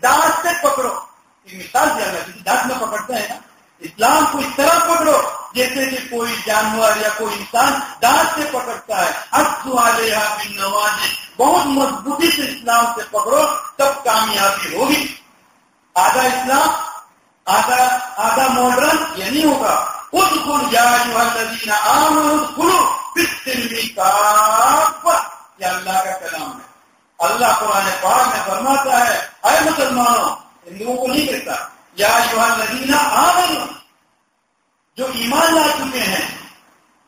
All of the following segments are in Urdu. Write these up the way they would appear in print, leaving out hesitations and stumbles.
دانت سے پکڑو. ایک مثال دیا گیا کسی دانت میں پکڑتے ہیں نا. اسلام کو اس طرح پکڑو جیسے کہ کوئی جانور یا کوئی انسان دانت سے پکڑتا ہے. عضوا علیہا بالنواجذ, بہت مضبوطی سے اسلام سے پکڑو تب کامیابی ہوگی. آدھا اسلام آدھا ماڈرن یہ نہیں ہوگا. ادخل یا ایھا الذین آمنوا ادخلوا فی السلم کافۃ, یہ اللہ کا کلام ہے. اللہ قرآن پاک میں فرماتا ہے اے مسلمانوں, ہندوؤں کو نہیں کہتا, یا ایھا الذین آمنوا, جو ایمان لا چکے ہیں.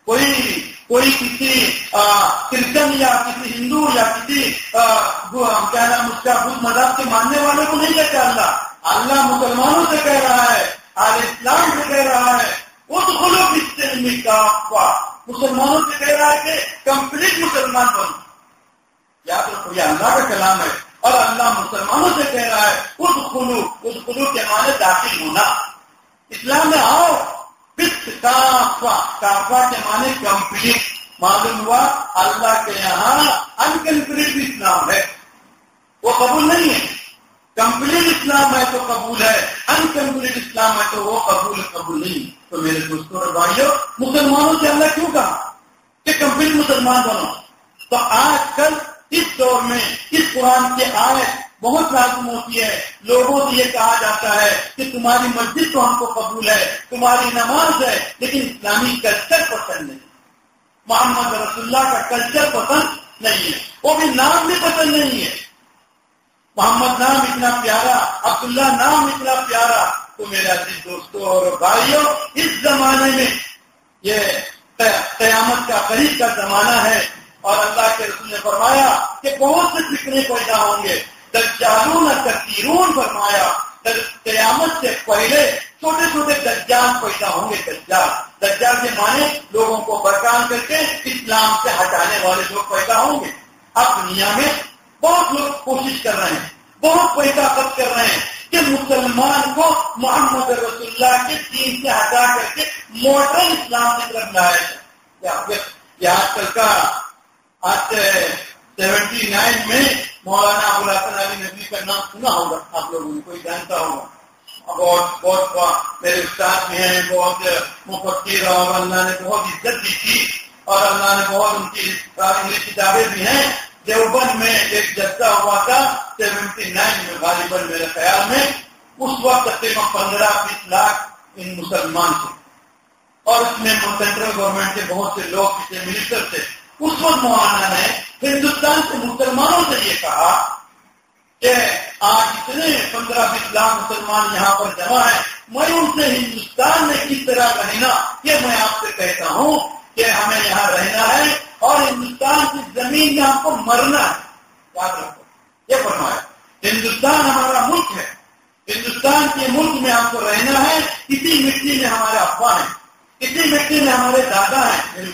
کوئی کسی کرسچن یا کسی ہندو یا کسی کیا نام اس کا بدھ مذہب کے ماننے والے کو نہیں کہتا. اللہ مسلمانوں سے کہہ رہا ہے, اہل اسلام سے کہہ رہا ہے ادخلوا فی السلم کافۃ, مسلمانوں سے کہہ رہا ہے کہ کمپلیٹ مسلمان بنو. یاد رکھو یہ اللہ کا کلام ہے اور اللہ مسلمانوں سے کہہ رہا ہے ادخلوا کے معنی داخل ہونا, اسلام میں آؤ. کافہ کے معنی کمپلیٹ. معلوم ہوا اللہ کے یہاں انکمپلیٹ اسلام ہے, وہ قبول نہیں ہے. کمپلیٹ اسلام ہے تو قبول ہے, انکمپلیٹ اسلام ہے تو وہ قبول نہیں. تو میرے دوستوں اور بھائیوں, مسلمانوں سے اللہ کیوں کہا کہ کمپلیٹ مسلمان بنو؟ تو آج کل اس دور میں اس قرآن کی آیت بہت لازم ہوتی ہے. لوگوں سے یہ کہا جاتا ہے کہ تمہاری مسجد تو ہم کو قبول ہے, تمہاری نماز ہے, لیکن اسلامی کلچر پسند نہیں, محمد رسول اللہ کا کلچر پسند نہیں ہے, وہ بھی نام بھی پسند نہیں ہے. محمد نام اتنا پیارا, عبداللہ نام اتنا پیارا. تو میرے عزیز دوستوں اور بھائیوں, اس زمانے میں یہ قیامت کا قریب کا زمانہ ہے اور اللہ کے رسول نے فرمایا کہ بہت سے فتنے پیدا ہوں گے. دجالون کثیرون فرمایا, قیامت سے پہلے چھوٹے چھوٹے دجال پیدا ہوں گے. دجال کے معنی لوگوں کو برکان کر کے اسلام سے ہٹانے والے لوگ پیدا ہوں گے. اب دنیا میں بہت لوگ کوشش کر رہے ہیں, بہت پیسہ خرچ کر رہے ہیں کہ مسلمان کو محمد رسول اللہ کے دین سے ہٹا کر کے ماڈرن اسلام کی طرف لایا جائے. آج کل کا 79 میں مولانا ابوالحسن علی ندوی کا نام سنا ہوگا آپ لوگوں نے, کوئی جانتا ہوگا. بہت میرے استاد بھی ہیں, بہت مفکر, اور اللہ نے بہت عزت دی تھی اور اللہ نے بہت ان کی انگلش کتابیں بھی ہیں. دیوبند میں ایک جلسہ ہوا تھا 79 میں غالباً میرے خیال میں. اس وقت تقریباً 15-20 لاکھ ان مسلمان تھے اور اس میں سینٹرل گورنمنٹ کے بہت سے لوگ تھے, منسٹر تھے. اس وقت مولانا نے ہندوستان کے مسلمانوں سے یہ کہا کہ آج اتنے 15-20 لاکھ مسلمان یہاں پر جمع ہیں, میں ان سے ہندوستان میں کس طرح رہنا یہ میں آپ سے کہتا ہوں کہ ہمیں یہاں رہنا ہے اور ہندوستان کی زمین میں ہم کو مرنا ہے. یاد رکھو یہ فرمایا, ہندوستان ہمارا ملک ہے, ہندوستان کے ملک میں ہم کو رہنا ہے. کسی مٹی میں ہمارے ابا ہیں, کسی مٹی میں ہمارے دادا ہیں,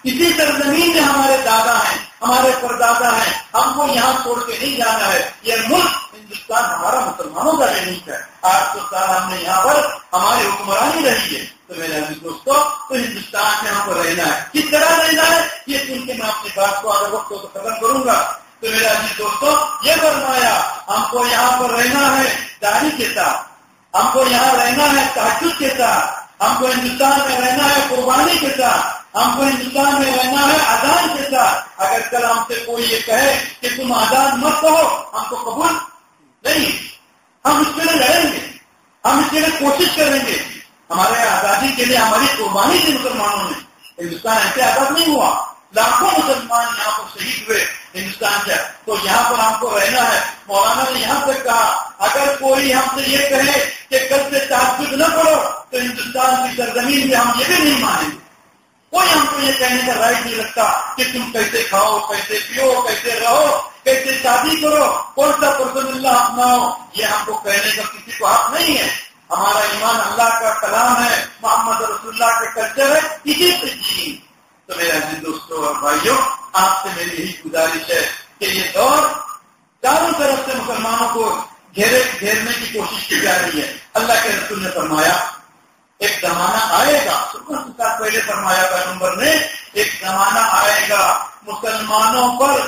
کسی سرزمین میں ہمارے دادا ہیں, ہمارے پردادا ہیں. ہم کو یہاں چھوڑ کے نہیں جانا ہے. یہ ملک ہندوستان ہمارا مسلمانوں کا ملک ہے. 800 سال ہم نے یہاں پر ہماری حکمرانی رہی ہے. تو میرے عزیز دوستوں, تو ہندوستان میں ہم کو رہنا ہے. کس طرح رہنا ہے یہ سن کے میں اپنی بات کو اگر وقت ہو تو ختم کروں گا. تو میرے عزیز دوستوں, یہ فرمایا ہم کو یہاں پر رہنا ہے داڑھی کے ساتھ, ہم کو یہاں رہنا ہے تہجد کے ساتھ, ہم کو ہندوستان میں رہنا ہے قربانی کے ساتھ, ہم کو ہندوستان میں رہنا ہے اذان کے ساتھ. اگر کل ہم سے کوئی یہ کہے کہ تم اذان مت کہو, ہم کو قبول نہیں. ہم اس کے لیے لڑیں گے, ہم اس کے لیے کوشش کریں گے. ہمارے آزادی کے لیے ہماری قربانی کی مسلمانوں نے. ہندوستان ایسے آزاد نہیں ہوا, لاکھوں مسلمان یہاں پر شہید ہوئے ہندوستان سے. تو یہاں پر ہم کو رہنا ہے. مولانا نے یہاں تک کہا اگر کوئی ہم سے یہ کہے کہ کل سے تحفظ نہ کرو تو ہندوستان کی سرزمین میں ہم یہ بھی نہیں مانیں گے. کوئی ہم کو یہ کہنے کا رائٹ نہیں رکھتا کہ تم کیسے کھاؤ, کیسے پیو, کیسے رہو, کیسے شادی کرو, کون سا پرسن اللہ اپناؤ, یہ ہم کو کہنے کا کسی کو حق نہیں ہے. ہمارا ایمان اللہ کا کلام ہے, محمد رسول اللہ کا کلچر ہے, اسی سے جی. تو میرے عزیز دوستوں اور بھائیوں, آپ سے میری یہی گزارش ہے کہ یہ دور چاروں طرف سے مسلمانوں کو گھیرنے کی کوشش کی جا رہی ہے. اللہ کے رسول نے فرمایا ایک زمانہ آئے گا, پہلے فرمایا پیغمبر نے, ایک زمانہ آئے گا مسلمانوں پر